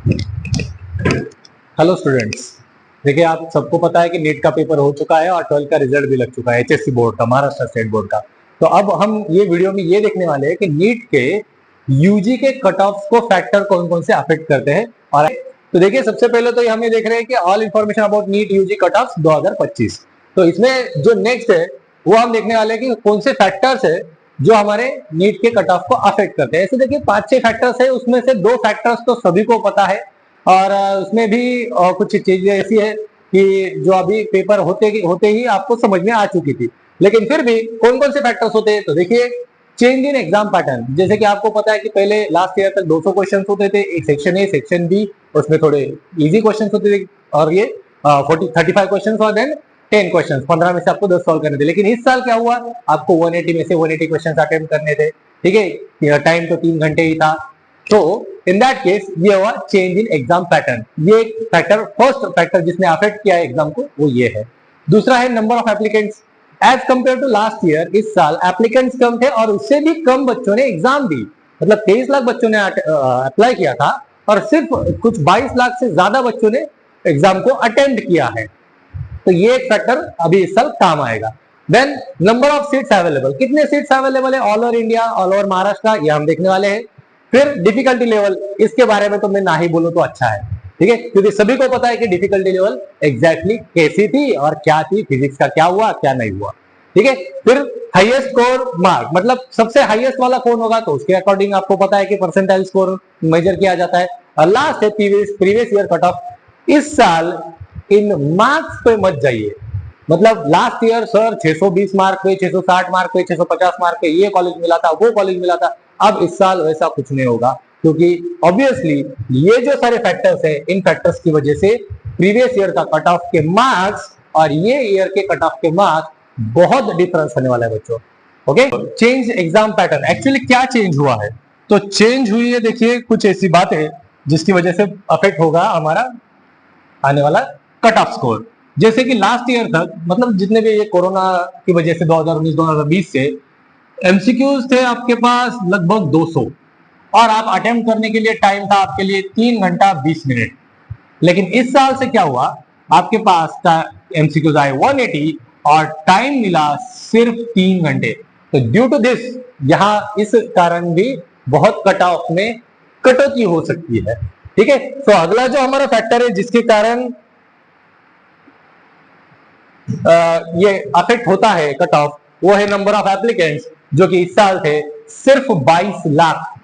Hello students, देखिए आप सबको पता है कि नीट का पेपर हो चुका है और 12th का रिजल्ट भी लग चुका है एचएससी बोर्ड का, महाराष्ट्र स्टेट बोर्ड का। तो अब हम ये वीडियो में ये देखने वाले हैं कि नीट के यूजी के कट ऑफ को फैक्टर कौन कौन से अफेक्ट करते हैं। और तो देखिए सबसे पहले तो हम ये देख रहे हैं कि all information about NEET UG cut off 2025। तो इसमें जो नेक्स्ट है वो हम देखने वाले हैं कि कौन से फैक्टर्स है जो हमारे नीट के कट ऑफ को अफेक्ट करते हैं। ऐसे देखिए 5-6 फैक्टर्स है, उसमें से 2 फैक्टर्स तो सभी को पता है और उसमें भी कुछ चीजें ऐसी है कि जो अभी पेपर होते ही आपको समझ में आ चुकी थी। लेकिन फिर भी कौन कौन से फैक्टर्स होते हैं, तो देखिए चेंज इन एग्जाम पैटर्न। जैसे कि आपको पता है कि पहले लास्ट ईयर तक 200 क्वेश्चन होते थे, एक सेक्शन ए सेक्शन बी, उसमें थोड़े इजी क्वेश्चन होते थे और ये 35 क्वेश्चन और देन 10 क्वेश्चन, 15 में से आपको 10 सॉल्व करने थे। लेकिन इस साल क्या हुआ, आपको 180 में से 180 क्वेश्चन अटेम्प्ट करने थे। ठीक है, टाइम तो 3 घंटे ही था। तो इन दैट केस ये हुआ चेंज इन एग्जाम पैटर्न। ये फैक्टर, फर्स्ट फैक्टर जिसने अफेक्ट किया है एग्जाम को, वो ये है। दूसरा है number of applicants. As compare to last year, इस साल एप्लीकेंट्स कम थे और उससे भी कम बच्चों ने एग्जाम दी। मतलब 23 लाख बच्चों ने अप्लाई किया था और सिर्फ कुछ 22 लाख से ज्यादा बच्चों ने एग्जाम को अटेम्प्ट किया है। तो ये एक फैक्टर अभी इस साल काम आएगा। Then number of seats available, कितने सीट्स अवेलेबल है all over India, all over Maharashtra, ये हम देखने वाले हैं। फिर डिफिकल्टी लेवल, इसके बारे में तो मैं ना ही बोलूं तो अच्छा है, ठीक है, क्योंकि सभी को पता है कि डिफिकल्टी लेवल एग्जैक्टली कैसी थी और क्या थी, फिजिक्स का क्या हुआ क्या नहीं हुआ। ठीक है, फिर हाईएस्ट स्कोर मार्क, मतलब सबसे हाईएस्ट वाला कौन होगा, तो उसके अकॉर्डिंग आपको पता है कि परसेंटाइल स्कोर मेजर किया जाता है। और लास्ट है प्रीवियस ईयर कट ऑफ। इस साल इन मार्क्स पे मत जाइए। मतलब लास्ट ईयर सर 620 मार्क पे, 660 मार्क पे, 650 मार्क पे ये कॉलेज मिला था, वो कॉलेज मिला था। अब इस साल वैसा कुछ नहीं होगा, क्योंकि ऑब्वियसली ये जो सारे फैक्टर्स है, इन फैक्टर्स की वजह से प्रीवियस ईयर का कट ऑफ के मार्क्स और ये ईयर के कट ऑफ के मार्क्स बहुत डिफरेंस होने वाला है बच्चों। Okay, change exam pattern, actually क्या चेंज हुआ है, तो चेंज हुई है देखिए कुछ ऐसी बातें जिसकी वजह से अफेक्ट होगा हमारा आने वाला कट ऑफ स्कोर। जैसे कि लास्ट ईयर तक, मतलब जितने भी ये कोरोना की वजह से 2019-2020 से एमसीक्यूज थे आपके पास लगभग 200 और आप अटेम्प्ट करने के लिए टाइम था आपके लिए 3 घंटा 20 मिनट। लेकिन इस साल से क्या हुआ, आपके पास एमसीक्यूज आए 180 और टाइम मिला सिर्फ 3 घंटे। तो ड्यू टू दिस यहाँ इस कारण भी बहुत कट ऑफ में कटौती हो सकती है। ठीक है, तो अगला जो हमारा फैक्टर है जिसके कारण ये अफेक्ट होता है कट ऑफ, वो है नंबर ऑफ एप्लीकेंट्स, जो कि इस साल थे सिर्फ 22 लाख।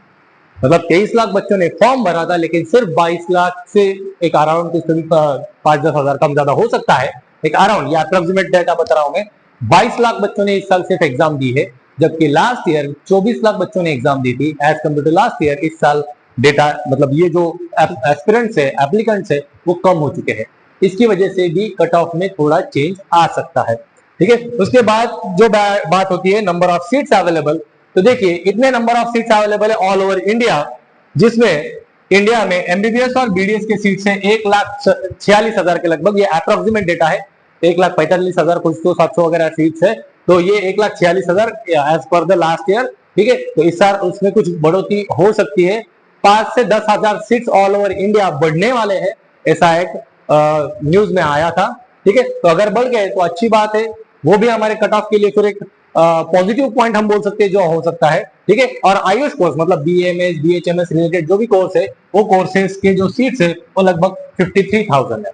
मतलब 23 लाख बच्चों ने फॉर्म भरा था, लेकिन सिर्फ 22 लाख से एक अराउंड 5-10 हजार कम ज्यादा हो सकता है, एक अराउंड, या अप्रोक्सीमेट डेटा बता रहा हूं मैं। 22 लाख बच्चों ने इस साल सिर्फ एग्जाम दी है, जबकि लास्ट ईयर 24 लाख बच्चों ने एग्जाम दी थी। As compare to last year इस साल डेटा, मतलब ये जो एस्पिरेंट्स है, एप्लीकेंट्स है, वो कम हो चुके हैं। इसकी वजह से भी कट ऑफ में थोड़ा चेंज आ सकता है। ठीक है, उसके बाद जो बात होती है नंबर ऑफ सीट्स अवेलेबल, तो देखिए इतने नंबर ऑफ सीट्स अवेलेबल है ऑल ओवर इंडिया, जिसमें इंडिया में एमबीबीएस और बीडीएस के सीट्स हैं 1,46,000 के लगभग, ये अप्रोक्सीमेट डेटा है। 1,45,000 कुछ तो 700 वगैरह सीट्स है, तो ये 1,46,000 as per the last year. ठीक है, तो इस साल उसमें कुछ बढ़ोतरी हो सकती है, 5 से 10,000 सीट्स ऑल ओवर इंडिया बढ़ने वाले हैं, ऐसा एक न्यूज में आया था। ठीक है, तो अगर बढ़ गए तो अच्छी बात है, वो भी हमारे कट ऑफ के लिए फिर एक पॉजिटिव पॉइंट हम बोल सकते हैं जो हो सकता है। ठीक है, और आयुष कोर्स, मतलब बीएमएस बीएचएमएस रिलेटेड जो भी कोर्स है, वो कोर्सेज के जो सीट्स है वो लगभग 53,000 है।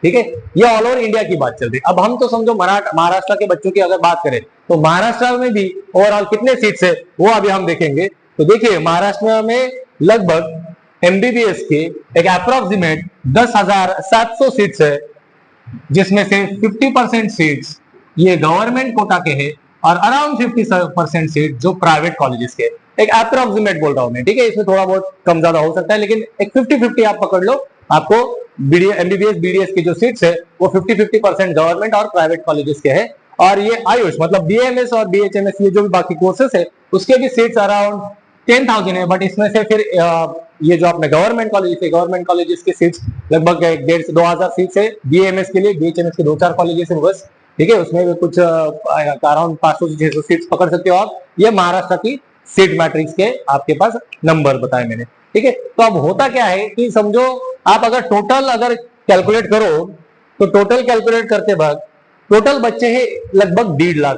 ठीक है, ये ऑल ओवर इंडिया की बात चल रही है। अब हम तो समझो महाराष्ट्र के बच्चों की अगर बात करें, तो महाराष्ट्र में भी ओवरऑल कितने सीट्स है वो अभी हम देखेंगे। तो देखिए महाराष्ट्र में लगभग एमबीबीएस के एक अप्रोक्सीमेट 10,700 सीट्स है, जिसमें से 50% सीट्स ये गवर्नमेंट कोटा के हैं और अराउंड 50% सीट जो प्राइवेट कॉलेजेस के। एक अप्रोक्सीमेट बोल रहा हूं मैं, ठीक है, इसमें थोड़ा बहुत कम ज्यादा हो सकता है, लेकिन एक 50-50 आप पकड़ लो। आपको एमबीबीएस बीडीएस की जो सीट्स है वो 50-50% गवर्नमेंट और प्राइवेट कॉलेजेस के हैं। और ये आयुष, मतलब बीएमएस और बीएचएमएस, ये जो भी बाकी कोर्सेस है, उसके भी सीट्स अराउंड 10,000 है। बट इसमें से फिर ये जो अपने गवर्नमेंट कॉलेज है, गवर्नमेंट कॉलेजेस की सीट्स लगभग 1,500 से 2,000 सीट्स है बीएमएस के लिए, बीएचएमएस के 2-4 कॉलेजेस है बस। ठीक है, उसमें भी कुछ अराउंड 500 से 600 सीट्स पकड़ सकते हो आप। ये महाराष्ट्र की सीट मैट्रिक्स के आपके पास नंबर बताए मैंने। ठीक है। तो अब होता क्या है कि समझो आप अगर टोटल अगर कैलकुलेट करो तो टोटल कैलकुलेट करते वक्त टोटल बच्चे है लगभग 1.5 लाख,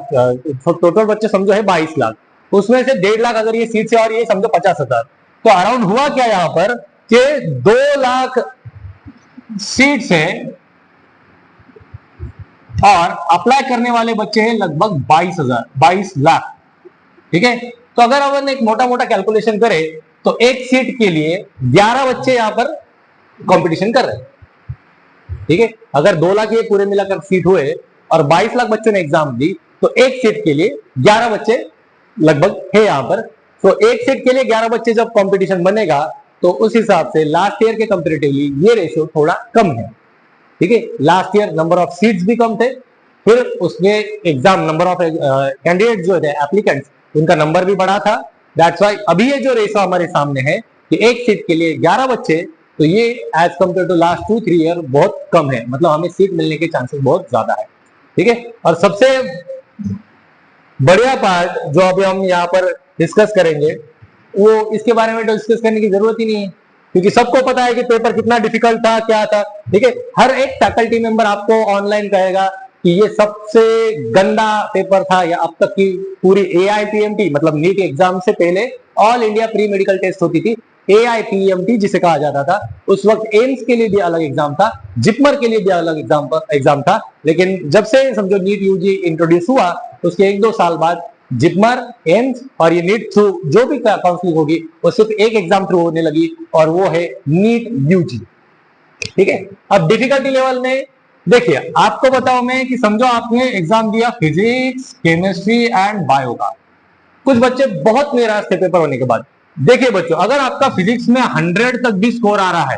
टोटल बच्चे समझो है 22 लाख, उसमें से 1.5 लाख अगर ये सीट से और ये समझो 50,000, तो अराउंड हुआ क्या यहां पर कि 2 लाख सीट्स है और अप्लाई करने वाले बच्चे हैं लगभग 22 लाख, ठीक है। तो अगर अपन एक मोटा मोटा कैलकुलेशन करें तो एक सीट के लिए 11 बच्चे यहां पर कंपटीशन कर रहे हैं, ठीक है। अगर 2 लाख ये पूरे मिलाकर सीट हुए और 22 लाख बच्चों ने एग्जाम दी तो एक सीट के लिए 11 बच्चे लगभग है यहां पर। तो एक सीट के लिए 11 बच्चे जब कंपटीशन बनेगा तो उस हिसाब से लास्ट ईयर के कंपेरेटिवली ये रेशियो थोड़ा कम है, ठीक है। Last year number of seats भी कम थे, फिर उसमें एग्जाम नंबर ऑफ कैंडिडेट जो थे एप्लीकेंट्स उनका नंबर भी बढ़ा था। दैट्स व्हाई अभी ये जो रेशो हमारे सामने है कि एक सीट के लिए 11 बच्चे, तो ये as compare to last 2-3 year बहुत कम है, मतलब हमें सीट मिलने के चांसेस बहुत ज्यादा है, ठीक है। और सबसे बढ़िया पार्ट जो अभी हम यहाँ पर डिस्कस करेंगे वो इसके बारे में डिस्कस करने की जरूरत ही नहीं है, क्योंकि सबको पता है कि पेपर कितना डिफिकल्ट था, क्या था, ठीक है। हर एक फैकल्टी मेंबर आपको ऑनलाइन कहेगा कि ये सबसे गंदा पेपर था या अब तक की पूरी AIPMT मतलब नीट एग्जाम से पहले all India pre medical test होती थी, AIPMT जिसे कहा जाता था। उस वक्त एम्स के लिए भी अलग एग्जाम था, जिपमर के लिए भी अलग एग्जाम था, लेकिन जब से समझो नीट यूजी इंट्रोड्यूस हुआ उसके 1-2 साल बाद जिपमर, एम्स और ये नीट थ्रू जो भी काउंसलिंग होगी वो सिर्फ एक एग्जाम थ्रू होने लगी और वो है नीट यूजी, ठीक है। अब डिफिकल्टी लेवल में देखिए आपको बताऊं मैं कि समझो आपने एग्जाम दिया फिजिक्स, केमिस्ट्री एंड बायो का, कुछ बच्चे बहुत निराश थे पेपर होने के बाद। देखिए बच्चों, अगर आपका फिजिक्स में 100 तक भी स्कोर आ रहा है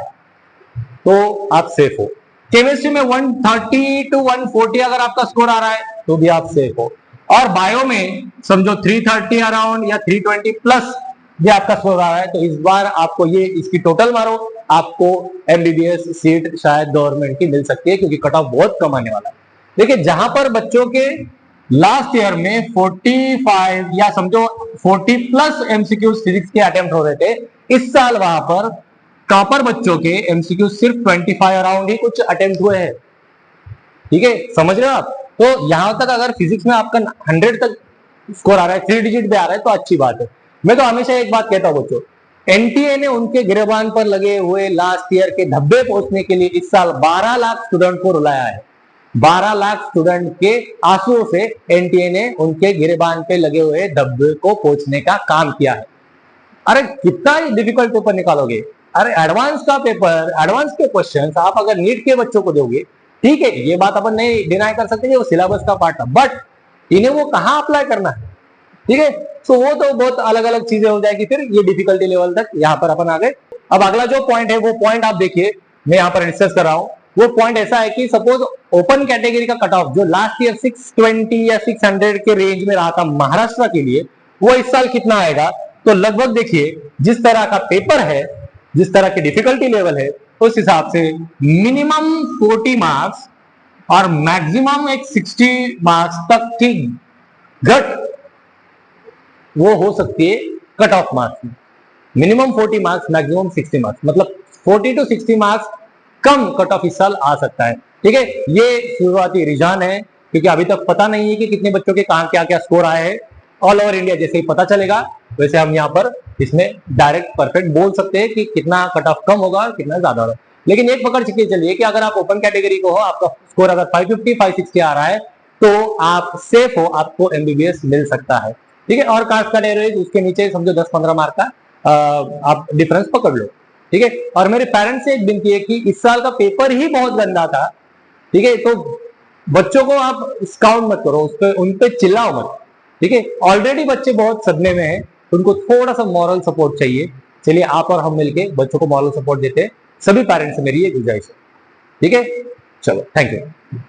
तो आप सेफ हो। केमिस्ट्री में 130 to 140 अगर आपका स्कोर आ रहा है तो भी आप सेफ हो। और बायो में समझो 330 अराउंड या 320 प्लस भी आपका स्कोर आ रहा है तो इस बार आपको ये इसकी टोटल मारो, आपको MBBS सीट शायद गवर्नमेंट की मिल सकती है, क्योंकि कट ऑफ बहुत कम आने वाला है। देखिए जहां पर बच्चों के लास्ट ईयर में 45 या समझो 40 प्लस MCQ फिजिक्स के अटेम्प्ट हो रहे थे, इस साल वहां पर टॉपर बच्चों के MCQ सिर्फ 25 अराउंड ही कुछ अटेम्प्ट हुए हैं, ठीक है। समझ रहे हो आप? तो यहां तक अगर फिजिक्स में आपका 100 तक स्कोर आ रहा है, 3 डिजिट पे आ रहा है तो अच्छी बात है। मैं तो हमेशा एक बात कहता हूं बच्चों, NTA ने उनके गिरेबान पर लगे हुए लास्ट ईयर के धब्बे पहुंचने के लिए इस साल 12 लाख स्टूडेंट को रुलाया है। 12 लाख स्टूडेंट के आंसुओं से NTA ने उनके गिरेबान पे लगे हुए धब्बे को पहुंचने का काम किया है। अरे कितना ही डिफिकल्ट पेपर निकालोगे, अरे एडवांस का पेपर, एडवांस के क्वेश्चंस आप अगर नीट के बच्चों को दोगे, ठीक है, ये बात अपन नहीं डिनाई कर सकते कि वो सिलेबस का पार्ट था, बट इन्हें वो कहां अप्लाई करना है, ठीक है। तो वो तो बहुत अलग अलग चीजें हो जाएगी, फिर ये डिफिकल्टी लेवल तक यहाँ पर अपन आ गए। अब अगला जो पॉइंट है वो पॉइंट आप देखिए, मैं यहाँ पर डिस्कस कर रहा हूं। वो पॉइंट ऐसा है कि सपोज ओपन कैटेगरी का कट ऑफ जो लास्ट ईयर 620 या 600 के रेंज में रहा था महाराष्ट्र के लिए, वो इस साल कितना आएगा। तो लगभग देखिए जिस तरह का पेपर है, जिस तरह की डिफिकल्टी लेवल है, उस हिसाब से मिनिमम 40 मार्क्स और मैक्सिमम एक 60 मार्क्स तक की घट वो हो सकती है कट ऑफ मार्क्स में। मिनिमम 40 मार्क्स, मैक्सिमम 60 मार्क्स, मतलब 40 to 60 marks come cut off इस साल आ सकता है, ठीक है। ये शुरुआती रुझान है, क्योंकि अभी तक पता नहीं है कि कितने बच्चों के कहां क्या क्या स्कोर आए हैं। ऑल ओवर इंडिया जैसे ही पता चलेगा वैसे हम यहाँ पर इसमें डायरेक्ट परफेक्ट बोल सकते हैं कि कितना कट ऑफ कम होगा और कितना ज्यादा होगा। लेकिन एक पकड़ के चलिए कि अगर आप ओपन कैटेगरी को हो, आपका स्कोर अगर 550 560 आ रहा है तो आप सेफ हो, आपको MBBS मिल सकता है, ठीक है। और कास्ट का एवरेज उसके नीचे समझो 10-15 मार्क का आप डिफरेंस पकड़ लो, ठीक है। और मेरे पेरेंट्स से एक विनती है कि इस साल का पेपर ही बहुत गंदा था, ठीक है, तो बच्चों को आप डिस्काउंट मत करो, उन पे चिल्लाओ मत, ठीक है। ऑलरेडी बच्चे बहुत सदमे में हैं, उनको थोड़ा सा मॉरल सपोर्ट चाहिए। चलिए आप और हम मिलके बच्चों को मॉरल सपोर्ट देते हैं। सभी पेरेंट्स से मेरी ये गुजारिश है, ठीक है। चलो, थैंक यू।